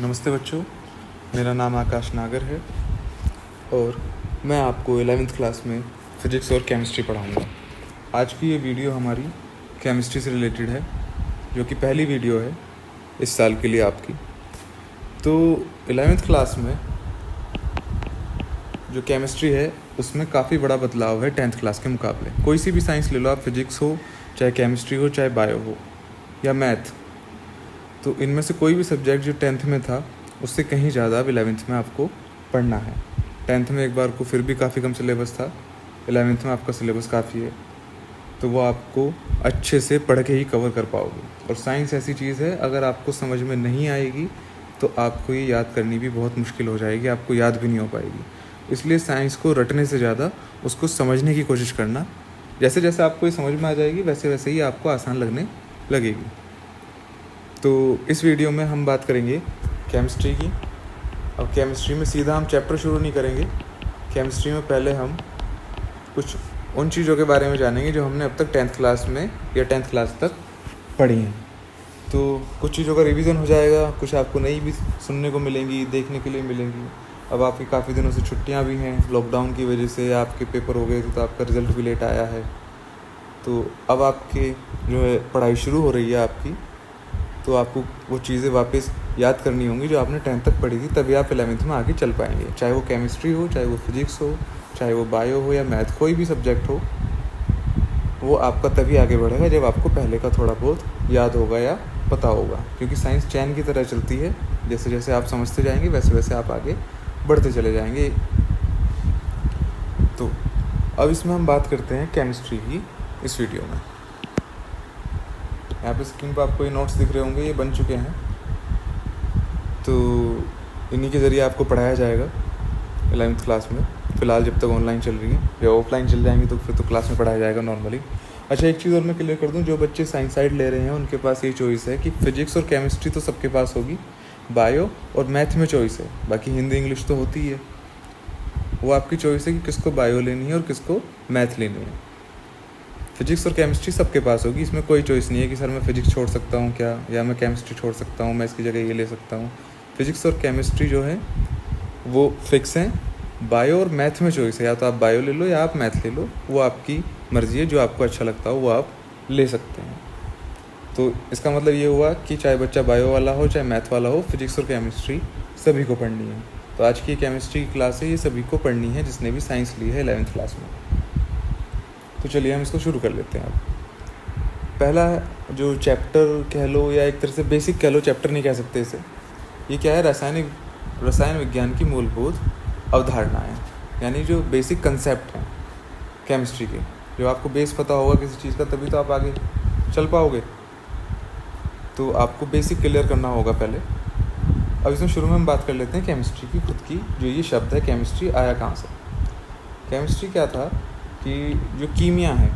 नमस्ते बच्चों, मेरा नाम आकाश नागर है और मैं आपको 11वीं क्लास में फ़िज़िक्स और केमिस्ट्री पढ़ाऊँगा। आज की ये वीडियो हमारी केमिस्ट्री से रिलेटेड है, जो कि पहली वीडियो है इस साल के लिए आपकी। तो 11वीं क्लास में जो केमिस्ट्री है उसमें काफ़ी बड़ा बदलाव है 10th क्लास के मुकाबले। कोई सी भी साइंस ले लो आप, फिज़िक्स हो, चाहे केमिस्ट्री हो, चाहे बायो हो या मैथ, तो इनमें से कोई भी सब्जेक्ट जो 10th में था उससे कहीं ज़्यादा अब 11th में आपको पढ़ना है। 10th में एक बार को फिर भी काफ़ी कम सिलेबस था, 11th में आपका सिलेबस काफ़ी है, तो वो आपको अच्छे से पढ़ के ही कवर कर पाओगे। और साइंस ऐसी चीज़ है, अगर आपको समझ में नहीं आएगी तो आपको ये याद करनी भी बहुत मुश्किल हो जाएगी, आपको याद भी नहीं हो पाएगी। इसलिए साइंस को रटने से ज़्यादा उसको समझने की कोशिश करना। जैसे जैसे आपको ये समझ में आ जाएगी वैसे वैसे ही आपको आसान लगने लगेगी। तो इस वीडियो में हम बात करेंगे केमिस्ट्री की। अब केमिस्ट्री में सीधा हम चैप्टर शुरू नहीं करेंगे। केमिस्ट्री में पहले हम कुछ उन चीज़ों के बारे में जानेंगे जो हमने अब तक 10th क्लास में या 10th क्लास तक पढ़ी हैं। तो कुछ चीज़ों का रिवीजन हो जाएगा, कुछ आपको नई भी सुनने को मिलेंगी, देखने के लिए मिलेंगी। अब आपकी काफ़ी दिनों से छुट्टियां भी हैं, लॉकडाउन की वजह से आपके पेपर हो गए थे, तो आपका रिज़ल्ट भी लेट आया है। तो अब आपके जो है पढ़ाई शुरू हो रही है आपकी, तो आपको वो चीज़ें वापस याद करनी होंगी जो आपने 10th तक पढ़ी थी, तभी आप 11th में आगे चल पाएंगे। चाहे वो केमिस्ट्री हो, चाहे वो फिज़िक्स हो, चाहे वो बायो हो या मैथ, कोई भी सब्जेक्ट हो, वो आपका तभी आगे बढ़ेगा जब आपको पहले का थोड़ा बहुत याद होगा या पता होगा। क्योंकि साइंस चैन की तरह चलती है, जैसे जैसे आप समझते जाएंगे वैसे वैसे आप आगे बढ़ते चले जाएंगे। तो अब इसमें हम बात करते हैं केमिस्ट्री की इस वीडियो में। यहाँ पे स्क्रीन पर आपको ये नोट्स दिख रहे होंगे, ये बन चुके हैं, तो इन्हीं के ज़रिए आपको पढ़ाया जाएगा 11th क्लास में। फ़िलहाल जब तक ऑनलाइन चल रही है, या ऑफलाइन चल जाएंगी तो फिर तो क्लास में पढ़ाया जाएगा नॉर्मली। अच्छा, एक चीज़ और मैं क्लियर कर दूं, जो बच्चे साइंस साइड ले रहे हैं उनके पास ये चॉइस है कि फ़िज़िक्स और केमिस्ट्री तो सबके पास होगी, बायो और मैथ में चॉइस है, बाकी हिंदी इंग्लिश तो होती ही है। वो आपकी चॉइस है कि किसको बायो लेनी है और किसको मैथ लेनी है। फिज़िक्स और केमिस्ट्री सबके पास होगी, इसमें कोई चॉइस नहीं है कि सर मैं फ़िज़िक्स छोड़ सकता हूँ क्या, या मैं केमिस्ट्री छोड़ सकता हूँ, मैं इसकी जगह ये ले सकता हूँ। फिज़िक्स और केमिस्ट्री जो है वो फिक्स हैं। बायो और मैथ में चॉइस है, या तो आप बायो ले लो या आप मैथ ले लो, वो आपकी मर्ज़ी है, जो आपको अच्छा लगता हो वो आप ले सकते हैं। तो इसका मतलब ये हुआ कि चाहे बच्चा बायो वाला हो चाहे मैथ वाला हो, फिज़िक्स और केमिस्ट्री सभी को पढ़नी है। तो आज की केमिस्ट्री की क्लास है, ये सभी को पढ़नी है जिसने भी साइंस ली है 11th क्लास में। तो चलिए हम इसको शुरू कर लेते हैं। अब पहला जो चैप्टर कह लो, या एक तरह से बेसिक कह लो, चैप्टर नहीं कह सकते इसे, ये क्या है, रसायन विज्ञान की मूलभूत अवधारणाएं, यानी जो बेसिक कंसेप्ट हैं केमिस्ट्री के। जो आपको बेस पता होगा किसी चीज़ का, तभी तो आप आगे चल पाओगे। तो आपको बेसिक क्लियर करना होगा पहले। अब इसमें शुरू में हम बात कर लेते हैं केमिस्ट्री की खुद की। जो ये शब्द है केमिस्ट्री, आया कहाँ से? केमिस्ट्री क्या था कि जो कीमिया है,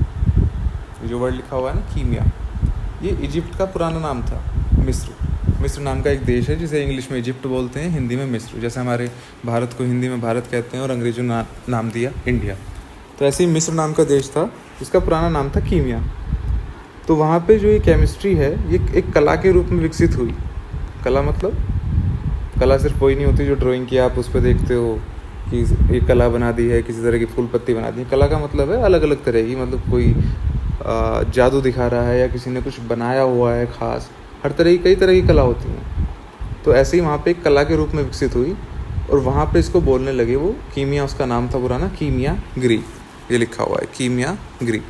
जो वर्ड लिखा हुआ है ना कीमिया, ये इजिप्ट का पुराना नाम था। मिस्र नाम का एक देश है जिसे इंग्लिश में इजिप्ट बोलते हैं, हिंदी में मिस्र। जैसे हमारे भारत को हिंदी में भारत कहते हैं और अंग्रेजों ने नाम दिया इंडिया, तो ऐसे ही मिस्र नाम का देश था जिसका पुराना नाम था कीमिया। तो वहाँ पे जो ये केमिस्ट्री है ये एक कला के रूप में विकसित हुई। कला मतलब, कला सिर्फ वही नहीं होती जो ड्राइंग की आप उस पर देखते हो कि ये कला बना दी है, किसी तरह की फूल पत्ती बना दी है। कला का मतलब है अलग अलग तरह की, मतलब कोई जादू दिखा रहा है या किसी ने कुछ बनाया हुआ है खास। हर तरह की, कई तरह की कला होती हैं। तो ऐसे ही वहाँ पे एक कला के रूप में विकसित हुई और वहाँ पे इसको बोलने लगे वो। कीमिया उसका नाम था पुराना, कीमिया ग्री, ये लिखा हुआ है कीमिया ग्री।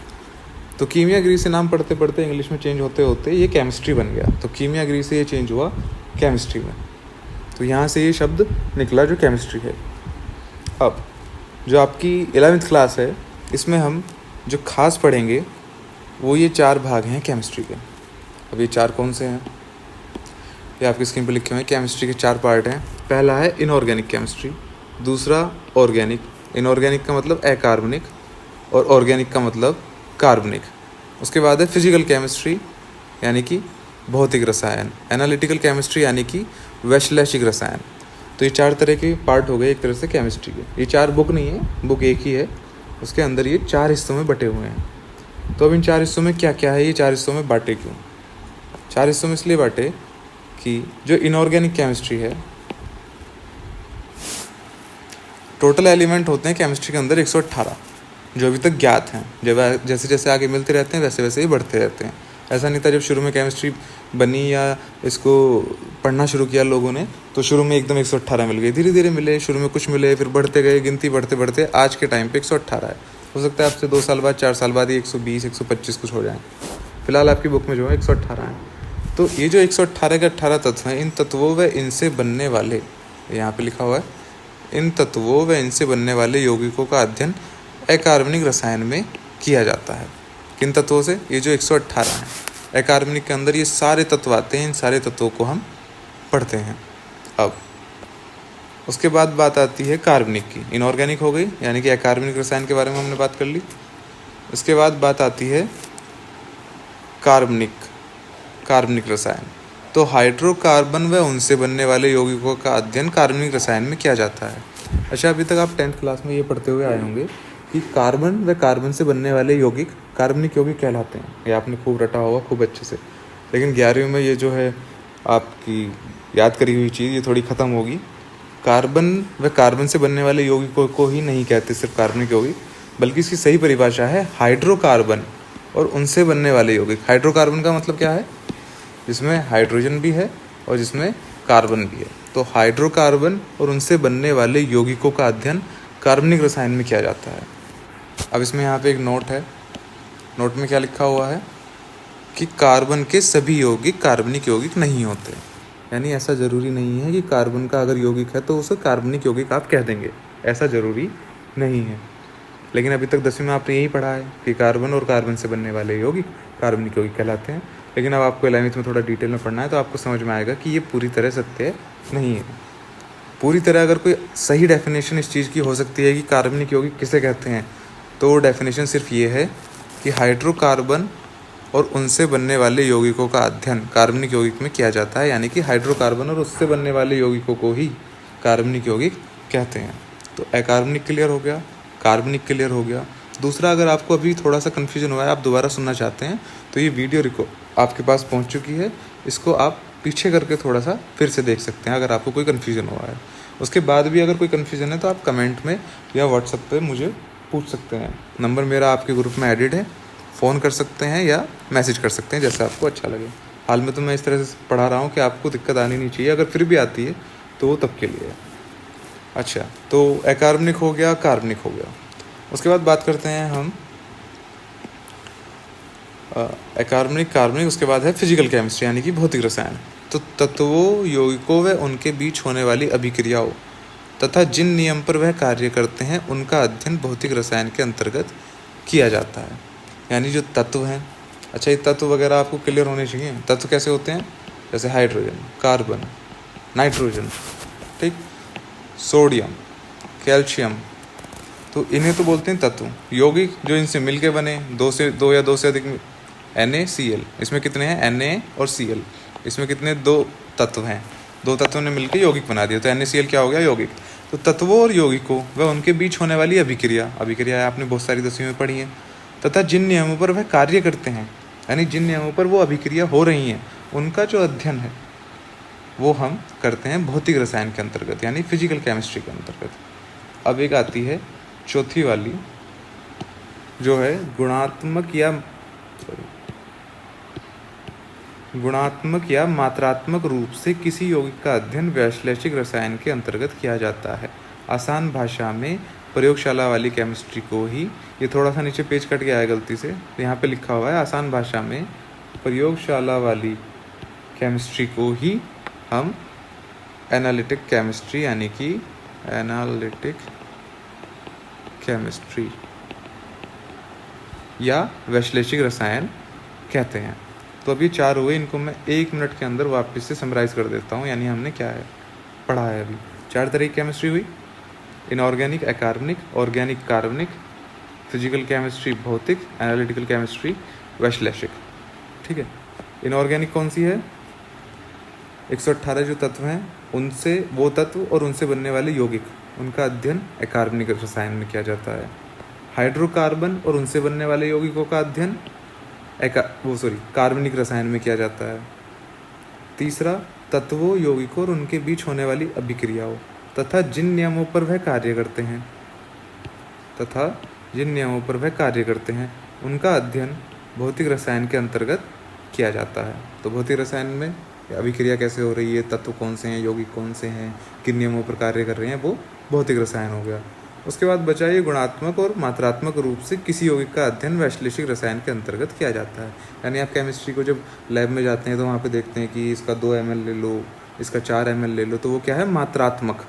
तो कीमिया ग्री से नाम पढ़ते पढ़ते इंग्लिश में चेंज होते होते ये केमिस्ट्री बन गया। तो कीमिया ग्री से ये चेंज हुआ केमिस्ट्री में। तो यहाँ से ये शब्द निकला जो केमिस्ट्री है। अब जो आपकी 11th क्लास है, इसमें हम जो खास पढ़ेंगे वो ये 4 भाग हैं केमिस्ट्री के। अब ये 4 कौन से हैं, ये आपकी स्क्रीन पर लिखे हुए हैं। केमिस्ट्री के 4 पार्ट हैं। पहला है इनऑर्गेनिक केमिस्ट्री, दूसरा ऑर्गेनिक। इनऑर्गेनिक का मतलब अकार्बनिक और ऑर्गेनिक का मतलब कार्बनिक। उसके बाद है फिजिकल केमिस्ट्री, यानी कि भौतिक रसायन। एनालिटिकल केमिस्ट्री यानी कि वैश्लेषिक रसायन। तो ये 4 तरह के पार्ट हो गए एक तरह से केमिस्ट्री के। ये 4 बुक नहीं है, बुक एक ही है, उसके अंदर ये 4 हिस्सों में बटे हुए हैं। तो अब इन 4 हिस्सों में क्या क्या है, ये 4 हिस्सों में बांटे क्यों? 4 हिस्सों में इसलिए बांटे कि जो इनऑर्गेनिक केमिस्ट्री है, टोटल एलिमेंट होते हैं केमिस्ट्री के अंदर 118 जो अभी तक ज्ञात हैं। जब जैसे जैसे आगे मिलते रहते हैं वैसे वैसे ही बढ़ते रहते हैं। ऐसा नहीं था जब शुरू में केमिस्ट्री बनी या इसको पढ़ना शुरू किया लोगों ने तो शुरू में एकदम 118 मिल गए, धीरे धीरे मिले, शुरू में कुछ मिले, फिर बढ़ते गए, गिनती बढ़ते बढ़ते आज के टाइम पे 118 है। हो सकता है आपसे 2 साल बाद 4 साल बाद ये 120 125 कुछ हो जाए। फिलहाल आपकी बुक में जो है 118 है। तो ये जो 118 के 18 तत्व हैं, इन तत्वों व इनसे बनने वाले, यहाँ पे लिखा हुआ है, इन तत्वों व इनसे बनने वाले यौगिकों का अध्ययन अकार्बनिक रसायन में किया जाता है। किन तत्वों से? ये जो 118 हैं अकार्बनिक के अंदर ये सारे तत्व आते हैं, इन सारे तत्वों को हम पढ़ते हैं। अब उसके बाद बात आती है कार्बनिक की। इनऑर्गेनिक हो गई, यानी कि अकार्बनिक रसायन के बारे में हमने बात कर ली। उसके बाद बात आती है कार्बनिक रसायन। तो हाइड्रोकार्बन व उनसे बनने वाले यौगिकों का अध्ययन कार्बनिक रसायन में किया जाता है। अच्छा, अभी तक आप 10th क्लास में ये पढ़ते हुए आए होंगे कि कार्बन व कार्बन से बनने वाले यौगिक कार्बनिक यौगिक कहलाते हैं। ये आपने खूब रटा होगा, खूब अच्छे से। लेकिन 11वीं में ये जो है आपकी याद करी हुई चीज़ ये थोड़ी ख़त्म होगी। कार्बन व कार्बन से बनने वाले यौगिकों को ही नहीं कहते सिर्फ कार्बनिक यौगिक, बल्कि इसकी सही परिभाषा है हाइड्रोकार्बन और उनसे बनने वाले यौगिक। हाइड्रोकार्बन का मतलब क्या है? जिसमें हाइड्रोजन भी है और जिसमें कार्बन भी है। तो हाइड्रोकार्बन और उनसे बनने वाले यौगिकों का अध्ययन कार्बनिक रसायन में किया जाता है। अब इसमें यहाँ पे एक नोट है। नोट में क्या लिखा हुआ है कि कार्बन के सभी यौगिक कार्बनिक यौगिक नहीं होते। यानी ऐसा ज़रूरी नहीं है कि कार्बन का अगर यौगिक है तो उसे कार्बनिक यौगिक आप कह देंगे, ऐसा ज़रूरी नहीं है। लेकिन अभी तक 10वीं में आपने यही पढ़ा है कि कार्बन और कार्बन से बनने वाले यौगिक कार्बनिक यौगिक कहलाते हैं। लेकिन अब आपको 11वीं में थोड़ा डिटेल में पढ़ना है तो आपको समझ में आएगा कि ये पूरी तरह सत्य नहीं है। पूरी तरह अगर कोई सही डेफिनेशन इस चीज़ की हो सकती है कि कार्बनिक यौगिक किसे कहते हैं, तो वो डेफिनेशन सिर्फ ये है कि हाइड्रोकार्बन और उनसे बनने वाले यौगिकों का अध्ययन कार्बनिक यौगिक में किया जाता है। यानी कि हाइड्रोकार्बन और उससे बनने वाले यौगिकों को ही कार्बनिक यौगिक कहते हैं। तो अकार्बनिक क्लियर हो गया, कार्बनिक क्लियर हो गया। दूसरा, अगर आपको अभी थोड़ा सा कन्फ्यूजन हुआ है, आप दोबारा सुनना चाहते हैं, तो ये वीडियो आपके पास पहुंच चुकी है। इसको आप पीछे करके थोड़ा सा फिर से देख सकते हैं अगर आपको कोई कन्फ्यूजन हुआ है। उसके बाद भी अगर कोई कन्फ्यूजन है तो आप कमेंट में या व्हाट्सएप पे मुझे पूछ सकते हैं। नंबर मेरा आपके ग्रुप में एडिड है, फ़ोन कर सकते हैं या मैसेज कर सकते हैं, जैसा आपको अच्छा लगे। हाल में तो मैं इस तरह से पढ़ा रहा हूँ कि आपको दिक्कत आनी नहीं चाहिए। अगर फिर भी आती है तो वो तब के लिए है। अच्छा, तो अकार्बनिक हो गया, कार्बनिक हो गया। उसके बाद बात करते हैं हम अकार्बनिक, कार्बनिक। उसके बाद है फिजिकल केमिस्ट्री, यानी कि भौतिक रसायन। तो तत्वों, यौगिकों व उनके बीच होने वाली अभिक्रियाओं तथा जिन नियम पर वह कार्य करते हैं उनका अध्ययन भौतिक रसायन के अंतर्गत किया जाता है। यानी जो तत्व हैं, अच्छा ये तत्व वगैरह आपको क्लियर होने चाहिए। तत्व कैसे होते हैं? जैसे हाइड्रोजन, कार्बन, नाइट्रोजन, ठीक, सोडियम, कैल्शियम, तो इन्हें तो बोलते हैं तत्व। यौगिक जो इनसे मिलके बने, दो या दो से अधिक NaCl, इसमें कितने हैं? Na और Cl, इसमें कितने? 2 तत्व हैं। 2 तत्वों ने मिलकर यौगिक बना दिया, तो NaCl क्या हो गया? यौगिक। तो तत्वों और यौगिकों व उनके बीच होने वाली अभिक्रिया आपने बहुत सारी 10वीं में पढ़ी है। तथा जिन नियमों पर वह कार्य करते हैं, यानी जिन नियमों पर वो अभिक्रिया हो रही हैं, उनका जो अध्ययन है वो हम करते हैं भौतिक रसायन के अंतर्गत, यानी फिजिकल केमिस्ट्री के अंतर्गत। अब एक आती है चौथी वाली, जो है गुणात्मक या मात्रात्मक रूप से किसी यौगिक का अध्ययन वैश्लेषिक रसायन के अंतर्गत किया जाता है। आसान भाषा में प्रयोगशाला वाली केमिस्ट्री को ही, ये थोड़ा सा नीचे पेज कट गया है गलती से, यहाँ पे लिखा हुआ है आसान भाषा में प्रयोगशाला वाली केमिस्ट्री को ही हम एनालिटिक केमिस्ट्री, यानी कि एनालिटिक केमिस्ट्री या वैश्लेषिक रसायन कहते हैं। तो अभी 4 हुए, इनको मैं 1 मिनट के अंदर वापस से समराइज़ कर देता हूँ। यानी हमने क्या है पढ़ा है अभी। 4 तरह की केमिस्ट्री हुई: इनऑर्गेनिक अकार्बनिक, ऑर्गेनिक कार्बनिक, फिजिकल केमिस्ट्री भौतिक, एनालिटिकल केमिस्ट्री वैश्लेषिक। ठीक है। इनऑर्गेनिक कौन सी है? 118 जो तत्व हैं उनसे, वो तत्व और उनसे बनने वाले यौगिक, उनका अध्ययन अकार्बनिक रसायन में किया जाता है। हाइड्रोकार्बन और उनसे बनने वाले यौगिकों का अध्ययन कार्बनिक रसायन में किया जाता है। तीसरा, तत्वों, यौगिकों और उनके बीच होने वाली अभिक्रियाओं तथा जिन नियमों पर वह कार्य करते हैं उनका अध्ययन भौतिक रसायन के अंतर्गत किया जाता है। तो भौतिक रसायन में अभिक्रिया कैसे हो रही है, तत्व कौन से हैं, यौगिक कौन से हैं, किन नियमों पर कार्य कर रहे हैं, वो भौतिक रसायन हो गया। उसके बाद बचा ये गुणात्मक और मात्रात्मक रूप से किसी यौगिक का अध्ययन वैश्लेषिक रसायन के अंतर्गत किया जाता है। यानी आप केमिस्ट्री को जब लैब में जाते हैं तो वहाँ पे देखते हैं कि इसका 2 ml ले लो, इसका 4 ml ले लो, तो वो क्या है, मात्रात्मक।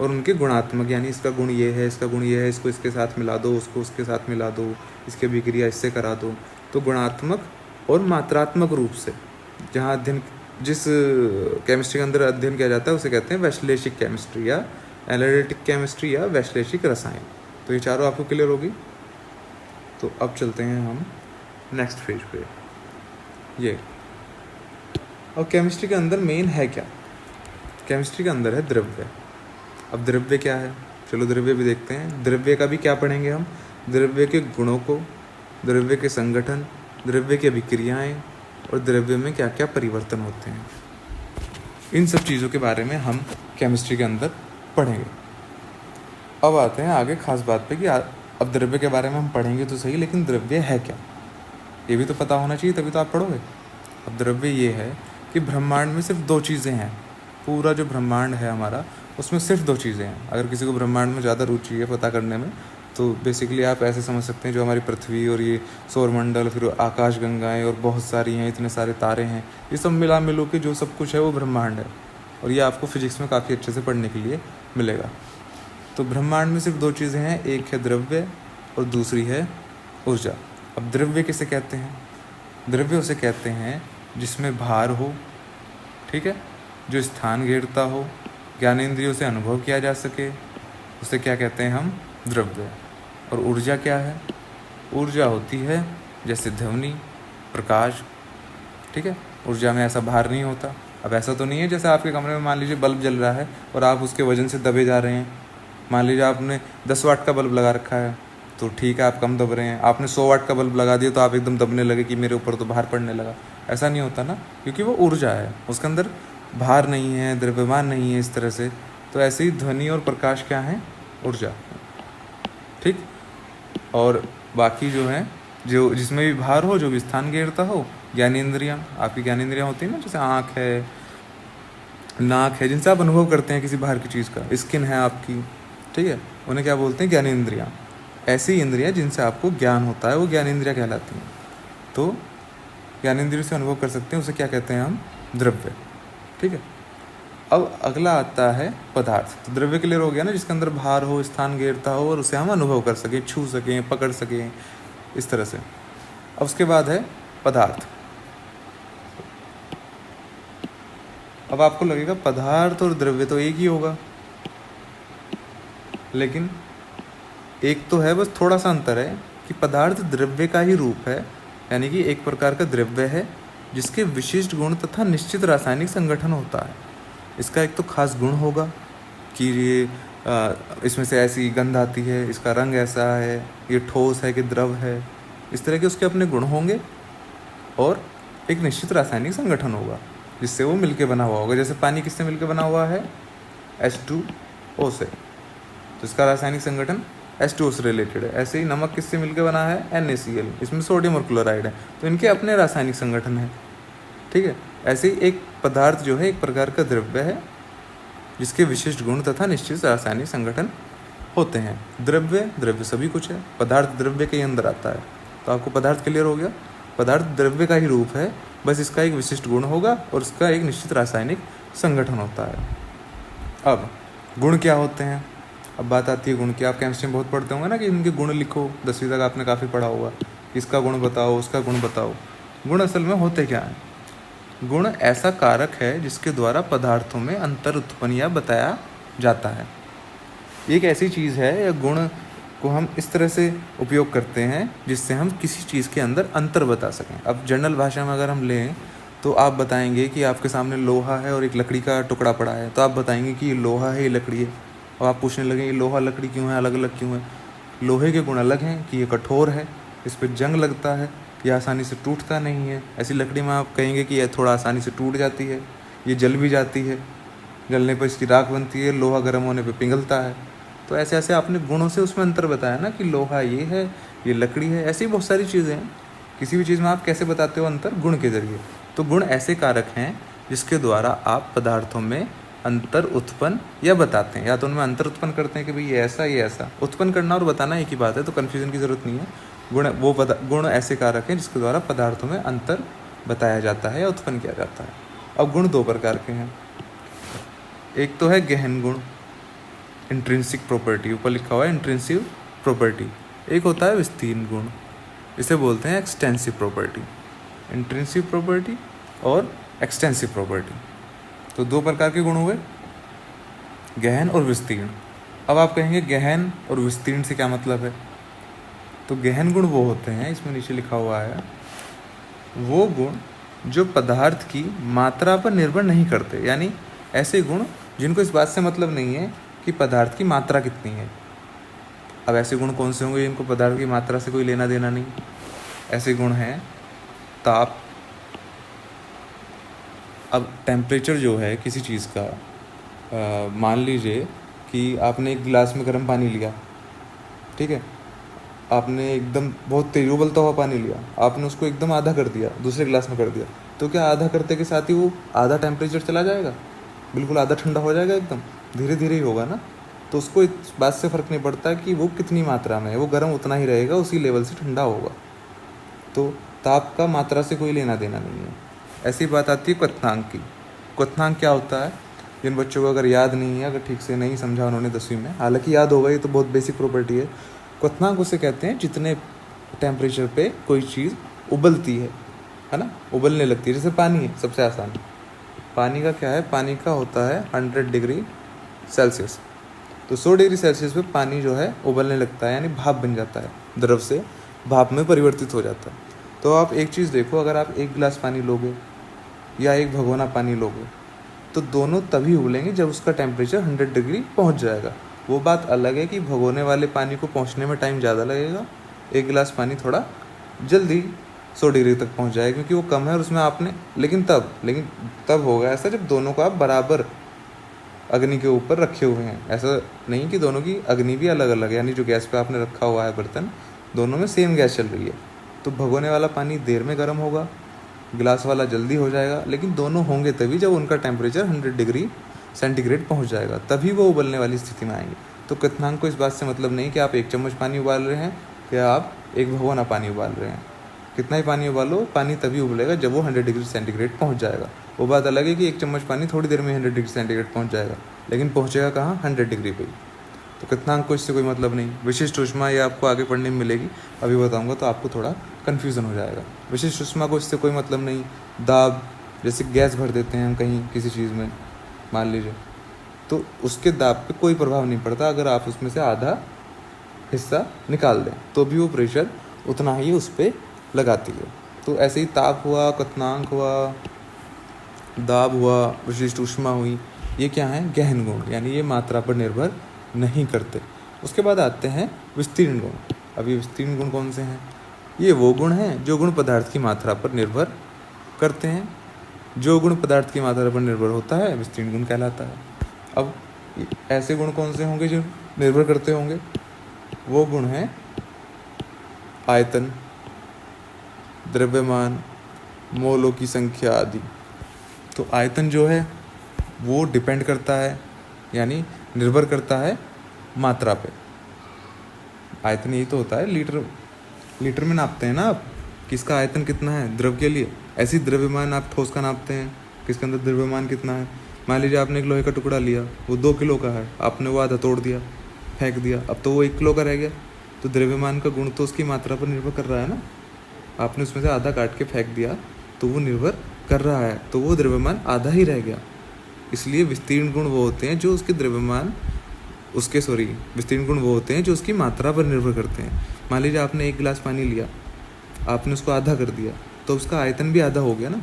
और उनके गुणात्मक, यानी इसका गुण ये है, इसका गुण ये है, इसको इसके साथ मिला दो, उसको उसके साथ मिला दो, इसकी अभिक्रिया इससे करा दो। तो गुणात्मक और मात्रात्मक रूप से जहाँ अध्ययन, जिस केमिस्ट्री के अंदर अध्ययन किया जाता है उसे कहते हैं वैश्लेषिक केमिस्ट्री या एनालिटिक केमिस्ट्री या वैश्लेषिक रसायन। तो ये चारों आपको क्लियर होगी। तो अब चलते हैं हम नेक्स्ट पेज पे। ये और केमिस्ट्री के अंदर मेन है क्या, केमिस्ट्री के अंदर है द्रव्य। अब द्रव्य क्या है, चलो द्रव्य भी देखते हैं। द्रव्य का भी क्या पढ़ेंगे हम, द्रव्य के गुणों को, द्रव्य के संगठन, द्रव्य की अभिक्रियाएं और द्रव्य में क्या क्या परिवर्तन होते हैं, इन सब चीज़ों के बारे में हम केमिस्ट्री के अंदर पढ़ेंगे। अब आते हैं आगे खास बात पे कि अब द्रव्य के बारे में हम पढ़ेंगे तो सही, लेकिन द्रव्य है क्या ये भी तो पता होना चाहिए, तभी तो आप पढ़ोगे। अब द्रव्य ये है कि ब्रह्मांड में सिर्फ 2 चीज़ें हैं। पूरा जो ब्रह्मांड है हमारा उसमें सिर्फ 2 चीज़ें हैं। अगर किसी को ब्रह्मांड में ज़्यादा रुचि है पता करने में, तो बेसिकली आप ऐसे समझ सकते हैं जो हमारी पृथ्वी और ये सौरमंडल, फिर आकाश गंगाएँ और बहुत सारी हैं, इतने सारे तारे हैं, ये सब मिला मिलो के जो सब कुछ है वो ब्रह्मांड है। और ये आपको फिजिक्स में काफ़ी अच्छे से पढ़ने के लिए मिलेगा। तो ब्रह्मांड में सिर्फ 2 चीज़ें हैं, एक है द्रव्य और दूसरी है ऊर्जा। अब द्रव्य किसे कहते हैं, द्रव्य उसे कहते हैं जिसमें भार हो, ठीक है, जो स्थान घेरता हो, ज्ञानेंद्रियों से अनुभव किया जा सके, उसे क्या कहते हैं हम, द्रव्य। और ऊर्जा क्या है, ऊर्जा होती है जैसे ध्वनि, प्रकाश, ठीक है। ऊर्जा में ऐसा भार नहीं होता। अब ऐसा तो नहीं है जैसे आपके कमरे में मान लीजिए बल्ब जल रहा है और आप उसके वजन से दबे जा रहे हैं। मान लीजिए आपने 10 वाट का बल्ब लगा रखा है तो ठीक है आप कम दब रहे हैं, आपने 100 वाट का बल्ब लगा दिया तो आप एकदम दबने लगे कि मेरे ऊपर तो भार पड़ने लगा। ऐसा नहीं होता ना, क्योंकि वो ऊर्जा है, उसके अंदर भार नहीं है, द्रव्यमान नहीं है इस तरह से। तो ऐसे ही ध्वनि और प्रकाश क्या है, ऊर्जा, ठीक। और बाकी जो है, जो जिसमें भी भार हो, जो भी स्थान घेरता हो, ज्ञानेंद्रियाँ, आपकी ज्ञानेंद्रियाँ होती है ना, जैसे आँख है, नाक है, जिनसे आप अनुभव करते हैं किसी बाहर की चीज़ का, स्किन है आपकी, ठीक है, उन्हें क्या बोलते हैं, ज्ञानेंद्रियाँ। ऐसी इंद्रियाँ जिनसे आपको ज्ञान होता है वो ज्ञानेंद्रियाँ कहलाती हैं। तो ज्ञानेंद्रियों से अनुभव कर सकते हैं, उसे क्या कहते हैं हम, द्रव्य, ठीक है। अब अगला आता है पदार्थ। तो द्रव्य क्लियर हो गया ना, जिसके अंदर भार हो, स्थान घेरता हो और उसे हम अनुभव कर सकें, छू सकें, पकड़ सकें, इस तरह से। अब उसके बाद है पदार्थ। अब आपको लगेगा पदार्थ और द्रव्य तो एक ही होगा, लेकिन एक तो है, बस थोड़ा सा अंतर है कि पदार्थ द्रव्य का ही रूप है, यानी कि एक प्रकार का द्रव्य है जिसके विशिष्ट गुण तथा निश्चित रासायनिक संगठन होता है। इसका एक तो खास गुण होगा कि ये इसमें से ऐसी गंध आती है, इसका रंग ऐसा है, ये ठोस है कि द्रव है, इस तरह के उसके अपने गुण होंगे। और एक निश्चित रासायनिक संगठन होगा जिससे वो मिलके बना हुआ होगा। जैसे पानी किससे मिलके बना हुआ है, H2O से, तो इसका रासायनिक संगठन H2O से रिलेटेड है। ऐसे ही नमक किससे मिलके बना है, NaCl, इसमें सोडियम और क्लोराइड है, तो इनके अपने रासायनिक संगठन है, ठीक है। ऐसे ही एक पदार्थ जो है एक प्रकार का द्रव्य है जिसके विशिष्ट गुण तथा निश्चित रासायनिक संगठन होते हैं। द्रव्य सभी कुछ है, पदार्थ द्रव्य के अंदर आता है। तो आपको पदार्थ क्लियर हो गया, पदार्थ द्रव्य का ही रूप है, बस इसका एक विशिष्ट गुण होगा और इसका एक निश्चित रासायनिक संगठन होता है। अब गुण क्या होते हैं, अब बात आती है गुण की। आप केमिस्ट्री में बहुत पढ़ते होंगे ना कि इनके गुण लिखो, 10वीं तक आपने काफ़ी पढ़ा होगा, इसका गुण बताओ, उसका गुण बताओ। गुण असल में होते क्या हैं, गुण ऐसा कारक है जिसके द्वारा पदार्थों में अंतर उत्पन्न या बताया जाता है। एक ऐसी चीज़ है या गुण को हम इस तरह से उपयोग करते हैं जिससे हम किसी चीज़ के अंदर अंतर बता सकें। अब जनरल भाषा में अगर हम लें तो आप बताएंगे कि आपके सामने लोहा है और एक लकड़ी का टुकड़ा पड़ा है, तो आप बताएंगे कि ये लोहा है, ये लकड़ी है। और आप पूछने लगे ये लोहा लकड़ी क्यों है, अलग अलग क्यों है। लोहे के गुण अलग हैं कि ये कठोर है, इस पर जंग लगता है, ये आसानी से टूटता नहीं है। ऐसी लकड़ी में आप कहेंगे कि यह थोड़ा आसानी से टूट जाती है। ये जल भी जाती है, जलने पर इसकी राख बनती है, लोहा गर्म होने पे पिघलता है। तो ऐसे ऐसे आपने गुणों से उसमें अंतर बताया ना कि लोहा ये है, ये लकड़ी है, ऐसी बहुत सारी चीज़ें हैं। किसी भी चीज़ में आप कैसे बताते हो अंतर? गुण के जरिए। तो गुण ऐसे कारक हैं जिसके द्वारा आप पदार्थों में अंतर उत्पन्न या बताते हैं, या तो उनमें अंतर उत्पन्न करते हैं कि भाई ये ऐसा, ये ऐसा। उत्पन्न करना और बताना एक ही बात है, तो कन्फ्यूजन की ज़रूरत नहीं है। गुण ऐसे कारक हैं जिसके द्वारा पदार्थों में अंतर बताया जाता है या उत्पन्न किया जाता है। अब गुण दो प्रकार के हैं। एक तो है गहन गुण, इंट्रिंसिक प्रॉपर्टी, ऊपर लिखा हुआ है इंट्रिंसिव प्रॉपर्टी। एक होता है विस्तीर्ण गुण, इसे बोलते हैं एक्सटेंसिव प्रॉपर्टी। इंट्रिंसिव प्रॉपर्टी और एक्सटेंसिव प्रॉपर्टी, तो दो प्रकार के गुण हुए, गहन और विस्तीर्ण। अब आप कहेंगे गहन और विस्तीर्ण से क्या मतलब है? तो गहन गुण वो होते हैं, इसमें नीचे लिखा हुआ है, वो गुण जो पदार्थ की मात्रा पर निर्भर नहीं करते, यानी ऐसे गुण जिनको इस बात से मतलब नहीं है कि पदार्थ की मात्रा कितनी है। अब ऐसे गुण कौन से होंगे जिनको पदार्थ की मात्रा से कोई लेना देना नहीं? ऐसे गुण हैं ताप। अब टेम्परेचर जो है किसी चीज़ का, मान लीजिए कि आपने एक गिलास में गर्म पानी लिया, ठीक है, आपने एकदम बहुत तेज उबलता हुआ पानी लिया, आपने उसको एकदम आधा कर दिया, दूसरे गिलास में कर दिया, तो क्या आधा करते के साथ ही वो आधा टेम्परेचर चला जाएगा? बिल्कुल आधा ठंडा हो जाएगा? एकदम धीरे धीरे ही होगा ना। तो उसको इस बात से फ़र्क नहीं पड़ता कि वो कितनी मात्रा में है, वो गर्म उतना ही रहेगा, उसी लेवल से ठंडा होगा। तो ताप का मात्रा से कोई लेना देना नहीं है। ऐसी बात आती है क्वथनांक की। क्वथनांक क्या होता है? जिन बच्चों को अगर याद नहीं है, अगर ठीक से नहीं समझा उन्होंने 10वीं में, हालांकि याद होगा, ये तो बहुत बेसिक प्रॉपर्टी है। क्वथनांक उसे कहते हैं जितने टेम्परेचर पे कोई चीज़ उबलती है ना, उबलने लगती है। जैसे पानी है, सबसे आसान। पानी का क्या है? पानी का होता है 100 डिग्री सेल्सियस। तो 100 डिग्री सेल्सियस पे पानी जो है उबलने लगता है, यानी भाप बन जाता है, द्रव से भाप में परिवर्तित हो जाता है। तो आप एक चीज़ देखो, अगर आप एक गिलास पानी लोगे या एक भगोना पानी लोगे, तो दोनों तभी उबलेंगे जब उसका टेम्परेचर 100 डिग्री पहुंच जाएगा। वो बात अलग है कि भगोने वाले पानी को पहुंचने में टाइम ज़्यादा लगेगा, एक गिलास पानी थोड़ा जल्दी 100 डिग्री तक पहुंच जाएगा क्योंकि वो कम है और उसमें आपने, लेकिन तब होगा ऐसा जब दोनों को आप बराबर अग्नि के ऊपर रखे हुए हैं। ऐसा नहीं कि दोनों की अग्नि भी अलग अलग है, यानी जो गैस पे आपने रखा हुआ है बर्तन, दोनों में सेम गैस चल रही है। तो भगोने वाला पानी देर में गर्म होगा, गिलास वाला जल्दी हो जाएगा, लेकिन दोनों होंगे तभी जब उनका टेम्परेचर 100 डिग्री सेंटीग्रेड पहुंच जाएगा, तभी वो उबलने वाली स्थिति में आएंगे। तो क्वथनांक को इस बात से मतलब नहीं कि आप 1 चम्मच पानी उबाल रहे हैं या आप एक भगोना पानी उबाल रहे हैं। कितना ही पानी उबालो, पानी तभी उबलेगा जब वो 100 डिग्री सेंटीग्रेड पहुंच जाएगा। वो बात अलग है कि 1 चम्मच पानी थोड़ी देर में 100 डिग्री सेंटीग्रेड पहुंच जाएगा, लेकिन पहुंचेगा कहाँ? 100 डिग्री पे। तो क्वथनांक को इससे कोई मतलब नहीं। विशिष्ट ऊष्मा ये आपको आगे पढ़ने में मिलेगी, अभी बताऊंगा तो आपको थोड़ा कन्फ्यूज़न हो जाएगा। विशिष्ट ऊष्मा को इससे कोई मतलब नहीं। दाब, जैसे गैस भर देते हैं हम कहीं किसी चीज़ में, मान लीजिए, तो उसके दाब पे कोई प्रभाव नहीं पड़ता। अगर आप उसमें से आधा हिस्सा निकाल दें तो भी वो प्रेशर उतना ही उस पर लगाती है। तो ऐसे ही ताप हुआ, क्वथनांक हुआ, दाब हुआ, विशिष्ट ऊष्मा हुई, ये क्या है? गहन गुण, यानी ये मात्रा पर निर्भर नहीं करते। उसके बाद आते हैं विस्तीर्ण गुण। अब ये विस्तीर्ण गुण कौन से हैं? ये वो गुण हैं जो गुण पदार्थ की मात्रा पर निर्भर करते हैं। जो गुण पदार्थ की मात्रा पर निर्भर होता है विस्तीर्ण गुण कहलाता है। अब ऐसे गुण कौन से होंगे जो निर्भर करते होंगे? वो गुण हैं आयतन, द्रव्यमान, मोलों की संख्या आदि। तो आयतन जो है वो डिपेंड करता है, यानी निर्भर करता है मात्रा पे। आयतन यही तो होता है, लीटर में नापते हैं ना आप, किसका आयतन कितना है द्रव के लिए। ऐसी द्रव्यमान आप ठोस का नापते हैं, किसके अंदर द्रव्यमान कितना है। मान लीजिए आपने एक लोहे का टुकड़ा लिया, वो 2 किलो का है, आपने वो आधा तोड़ दिया, फेंक दिया, अब तो वो 1 किलो का रह गया। तो द्रव्यमान का गुण तो उसकी मात्रा पर निर्भर कर रहा है ना। आपने उसमें से आधा काट के फेंक दिया तो वो निर्भर कर रहा है, तो वो द्रव्यमान आधा ही रह गया। इसलिए विस्तीर्ण गुण वो होते हैं जो उसके विस्तीर्ण गुण वो होते हैं जो उसकी मात्रा पर निर्भर करते हैं। मान लीजिए आपने 1 गिलास पानी लिया, आपने उसको आधा कर दिया, तो उसका आयतन भी आधा हो गया ना।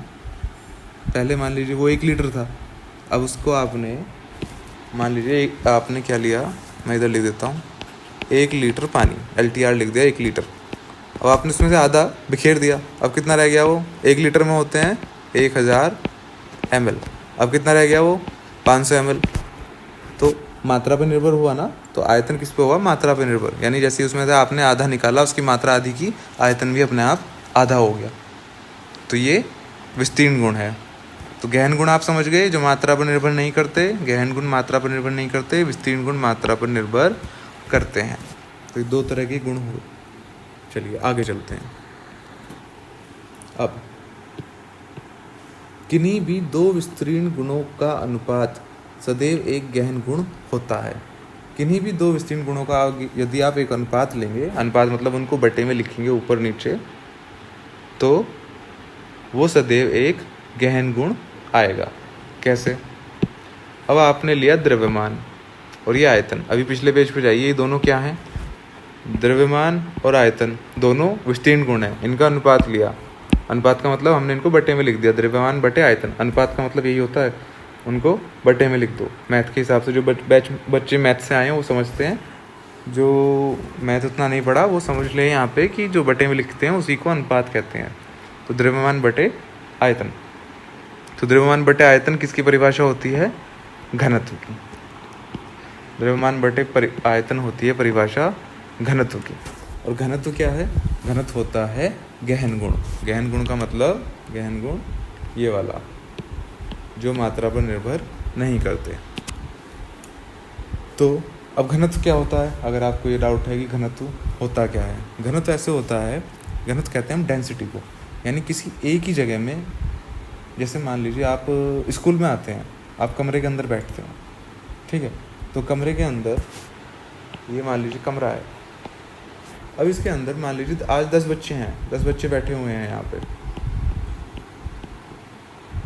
पहले मान लीजिए वो 1 लीटर था, अब उसको आपने, मान लीजिए आपने क्या लिया, मैं इधर लिख देता हूँ, 1 लीटर पानी, LTR लिख दिया 1 लीटर। अब आपने उसमें से आधा बिखेर दिया, अब कितना रह गया? वो 1 लीटर में होते हैं 1000 ml, अब कितना रह गया वो 500 ml। तो मात्रा पर निर्भर हुआ ना, तो आयतन किस पे हुआ, मात्रा पर निर्भर। यानी जैसे उसमें से आपने आधा निकाला, उसकी मात्रा आधी की, आयतन भी अपने आप आधा हो गया। तो ये विस्तीर्ण गुण है। तो गहन गुण आप समझ गए, जो मात्रा पर निर्भर नहीं करते। गहन गुण मात्रा पर निर्भर नहीं करते, विस्तीर्ण गुण मात्रा पर निर्भर करते हैं। तो ये 2 तरह के गुण हुए। चलिए आगे चलते हैं। अब किन्हीं भी 2 विस्तीर्ण गुणों का अनुपात सदैव एक गहन गुण होता है। किन्हीं भी 2 विस्तीर्ण गुणों का यदि आप एक अनुपात लेंगे, अनुपात मतलब उनको बटे में लिखेंगे ऊपर नीचे, तो वो सदैव एक गहन गुण आएगा। कैसे? अब आपने लिया द्रव्यमान और ये आयतन। अभी पिछले पेज पे जाइए, ये दोनों क्या हैं? द्रव्यमान और आयतन दोनों विस्तीर्ण गुण हैं। इनका अनुपात लिया। अनुपात का मतलब हमने इनको बटे में लिख दिया, द्रव्यमान बटे आयतन। अनुपात का मतलब यही होता है, उनको बटे में लिख दो। मैथ के हिसाब से जो बच्चे मैथ से आए हैं वो समझते हैं, जो मैथ उतना नहीं पढ़ा वो समझ ले यहाँ पे कि जो बटे में लिखते हैं उसी को अनुपात कहते हैं। तो द्रव्यमान बटे आयतन। तो द्रव्यमान बटे आयतन किसकी परिभाषा होती है? घनत्व की। द्रव्यमान बटे आयतन होती है परिभाषा घनत्व की। और घनत्व क्या है? घनत्व होता है गहन गुण। गहन गुण का मतलब, गहन गुण ये वाला जो मात्रा पर निर्भर नहीं करते। तो अब घनत्व क्या होता है? अगर आपको ये डाउट है कि घनत्व होता क्या है, घनत्व ऐसे होता है, घनत्व कहते हैं हम डेंसिटी को। यानी किसी एक ही जगह में, जैसे मान लीजिए आप स्कूल में आते हैं, आप कमरे के अंदर बैठते हो, ठीक है? तो कमरे के अंदर ये मान लीजिए कमरा है। अब इसके अंदर मान लीजिए आज 10 बच्चे हैं, 10 बच्चे बैठे हुए हैं यहाँ पे,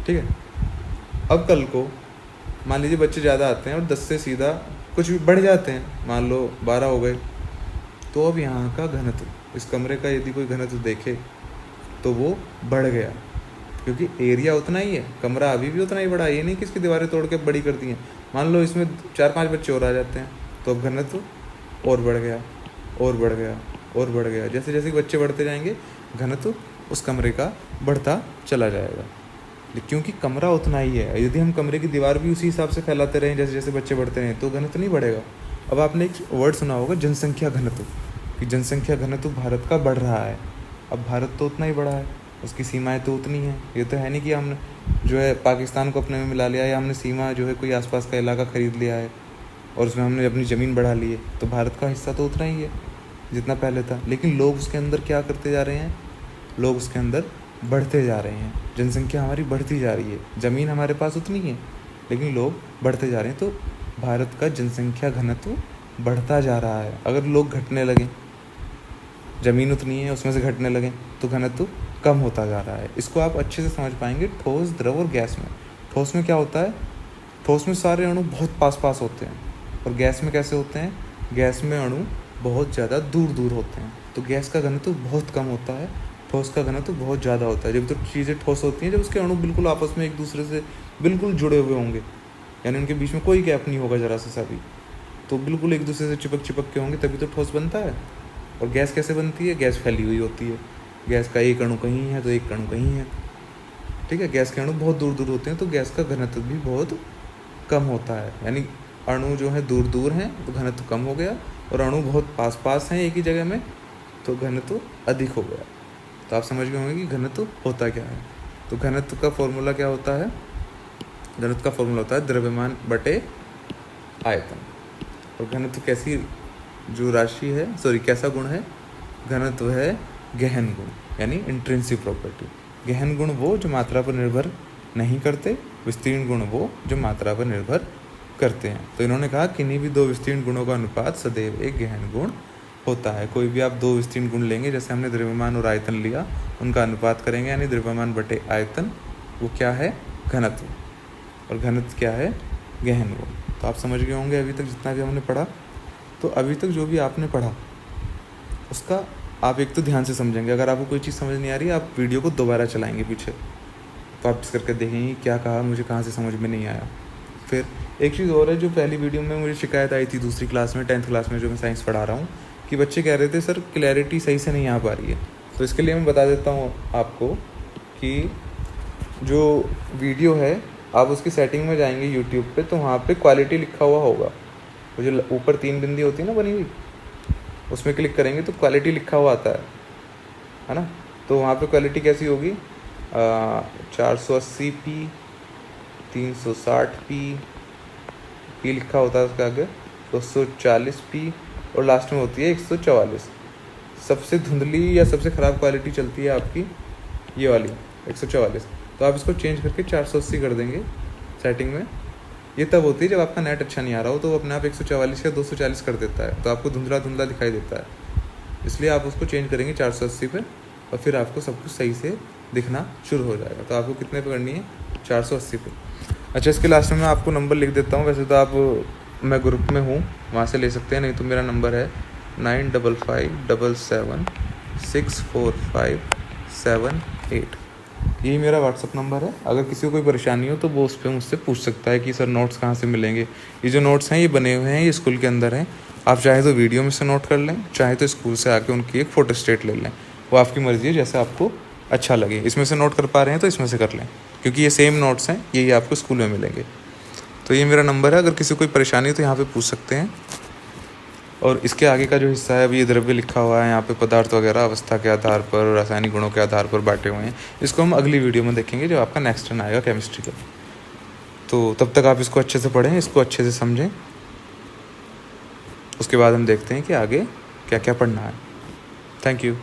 ठीक है? अब कल को मान लीजिए बच्चे ज़्यादा आते हैं और 10 से सीधा कुछ भी बढ़ जाते हैं, मान लो 12 हो गए। तो अब यहाँ का घनत्व, इस कमरे का यदि कोई घनत्व देखे तो वो बढ़ गया, क्योंकि एरिया उतना ही है, कमरा अभी भी उतना ही बड़ा है। ये नहीं कि इसकी दीवारें तोड़ के बड़ी कर दी हैं। मान लो इसमें 4-5 बच्चे और आ जाते हैं, तो अब घनत्व और बढ़ गया, और बढ़ गया, और बढ़ गया। जैसे जैसे बच्चे बढ़ते जाएंगे, घनत्व उस कमरे का बढ़ता चला जाएगा, क्योंकि कमरा उतना ही है। यदि हम कमरे की दीवार भी उसी हिसाब से फैलाते रहें जैसे जैसे बच्चे बढ़ते रहें, तो घनत्व नहीं बढ़ेगा। अब आपने एक वर्ड सुना होगा जनसंख्या घनत्व, कि जनसंख्या घनत्व भारत का बढ़ रहा है। अब भारत तो उतना ही बड़ा है, उसकी सीमाएं तो उतनी हैं। ये तो है नहीं कि हमने जो है पाकिस्तान को अपने में मिला लिया, या हमने सीमा जो है कोई आसपास का इलाका ख़रीद लिया है और उसमें हमने अपनी ज़मीन बढ़ा ली है। तो भारत का हिस्सा तो उतना ही है जितना पहले था, लेकिन लोग उसके अंदर क्या करते जा रहे हैं? लोग उसके अंदर बढ़ते जा रहे हैं। जनसंख्या हमारी बढ़ती जा रही है, ज़मीन हमारे पास उतनी है लेकिन लोग बढ़ते जा रहे हैं। तो भारत का जनसंख्या घनत्व बढ़ता जा रहा है। अगर लोग घटने लगें, ज़मीन उतनी है उसमें से घटने लगें, तो घनत्व कम होता जा रहा है। इसको आप अच्छे से समझ पाएंगे ठोस, द्रव और गैस में। ठोस में क्या होता है? ठोस में सारे अणु बहुत पास पास होते हैं, और गैस में कैसे होते हैं? गैस में अणु बहुत ज़्यादा दूर दूर होते हैं। तो गैस का घनत्व बहुत कम होता है, ठोस का घनत्व बहुत ज़्यादा होता है। जब तो चीज़ें ठोस होती हैं, जब उसके अणु बिल्कुल आपस में एक दूसरे से बिल्कुल जुड़े हुए होंगे, यानी उनके बीच में कोई गैप नहीं होगा ज़रा सा भी, तो बिल्कुल एक दूसरे से चिपक चिपक के होंगे, तभी तो ठोस बनता है। और गैस कैसे बनती है? गैस फैली हुई होती है। गैस का एक अणु कहीं है तो एक अणु कहीं है, ठीक है? गैस के अणु बहुत दूर दूर होते हैं, तो गैस का घनत्व भी बहुत कम होता है। यानी अणु जो है दूर दूर हैं तो घनत्व कम हो गया, और अणु बहुत पास पास हैं एक ही जगह में तो घनत्व अधिक हो गया। तो आप समझ गए होंगे कि घनत्व होता क्या है। तो घनत्व का फॉर्मूला क्या होता है? घनत्व का फॉर्मूला होता है द्रव्यमान बटे आयतन। और घनत्व कैसी जो राशि है, कैसा गुण है? घनत्व है गहन गुण, यानी इंट्रिंसिक प्रॉपर्टी। गहन गुण वो जो मात्रा पर निर्भर नहीं करते, विस्तीर्ण गुण वो जो मात्रा पर निर्भर करते हैं। तो इन्होंने कहा किन्हीं भी 2 विस्तीर्ण गुणों का अनुपात सदैव एक गहन गुण होता है। कोई भी आप 2 विस्तीर्ण गुण लेंगे, जैसे हमने द्रव्यमान और आयतन लिया, उनका अनुपात करेंगे, यानी द्रव्यमान बटे आयतन, वो क्या है? घनत्व। और घनत्व क्या है? गहन गुण। तो आप समझ गए होंगे अभी तक जितना भी हमने पढ़ा। तो अभी तक जो भी आपने पढ़ा उसका आप एक तो ध्यान से समझेंगे। अगर आपको कोई चीज़ समझ नहीं आ रही, आप वीडियो को दोबारा चलाएंगे पीछे, वापस करके देखेंगे क्या कहा, मुझे कहाँ से समझ में नहीं आया। फिर एक चीज़ और है, जो पहली वीडियो में मुझे शिकायत आई थी दूसरी क्लास में, 10th क्लास में जो मैं साइंस पढ़ा रहा हूँ, कि बच्चे कह रहे थे सर क्लैरिटी सही से नहीं आ पा रही है। तो इसके लिए मैं बता देता हूँ आपको कि जो वीडियो है आप उसकी सेटिंग में जाएंगे यूट्यूब पे, तो वहाँ पे क्वालिटी लिखा हुआ होगा, वो जो ऊपर 3 बिंदी होती है ना बनी हुई, उसमें क्लिक करेंगे तो क्वालिटी लिखा हुआ आता है ना। तो वहाँ पे क्वालिटी कैसी होगी, 480p, 360p, पी लिखा होता है उसके आगे, 240p, और लास्ट में होती है 144। सबसे धुंधली या सबसे ख़राब क्वालिटी चलती है आपकी ये वाली 144। तो आप इसको चेंज करके 480 कर देंगे सेटिंग में। ये तब होती है जब आपका नेट अच्छा नहीं आ रहा हो, तो वो अपने आप 144 या 240 कर देता है, तो आपको धुंधला धुंधला दिखाई देता है। इसलिए आप उसको चेंज करेंगे 480 पे, और फिर आपको सब कुछ सही से दिखना शुरू हो जाएगा। तो आपको कितने पे करनी है, 480 पे। अच्छा, इसके लास्ट में मैं आपको नंबर लिख देता हूँ। वैसे तो आप, मैं ग्रुप में हूँ, वहाँ से ले सकते हैं, नहीं तो मेरा नंबर है 9557764578। यही मेरा व्हाट्सअप नंबर है। अगर किसी को कोई परेशानी हो तो वो उस पर मुझसे पूछ सकता है कि सर नोट्स कहाँ से मिलेंगे। ये जो नोट्स हैं ये बने हुए हैं, ये स्कूल के अंदर हैं। आप चाहे तो वीडियो में से नोट कर लें, चाहे तो स्कूल से आके उनकी एक फ़ोटो स्टेट ले लें, वो आपकी मर्ज़ी है, जैसे आपको अच्छा लगे। इसमें से नोट कर पा रहे हैं तो इसमें से कर लें, क्योंकि ये सेम नोट्स हैं, यही आपको स्कूल में मिलेंगे। तो ये मेरा नंबर है, अगर किसी को कोई परेशानी हो तो यहाँ पे पूछ सकते हैं। और इसके आगे का जो हिस्सा है, अभी ये द्रव्य लिखा हुआ है यहाँ पे, पदार्थ वगैरह अवस्था के आधार पर, रासायनिक गुणों के आधार पर बांटे हुए हैं। इसको हम अगली वीडियो में देखेंगे, जो आपका नेक्स्ट टर्न आएगा केमिस्ट्री का। तो तब तक आप इसको अच्छे से पढ़ें, इसको अच्छे से समझें, उसके बाद हम देखते हैं कि आगे क्या क्या पढ़ना है। Thank you.